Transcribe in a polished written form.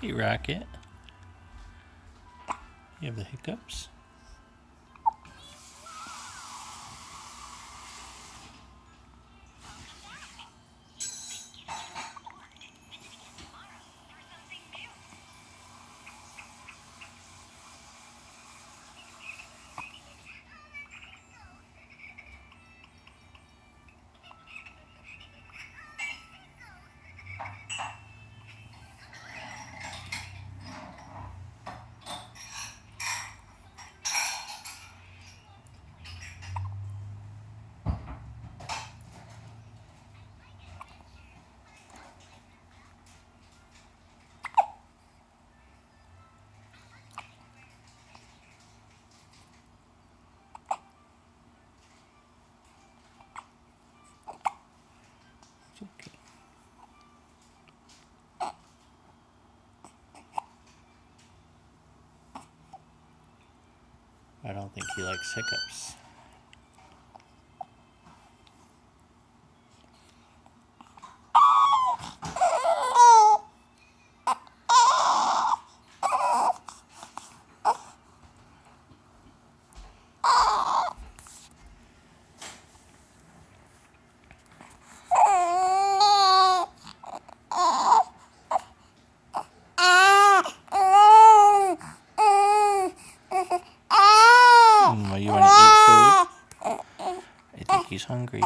Hey, Rocket. You have the hiccups? It's okay. I don't think he likes hiccups. You want to eat food? I think he's hungry.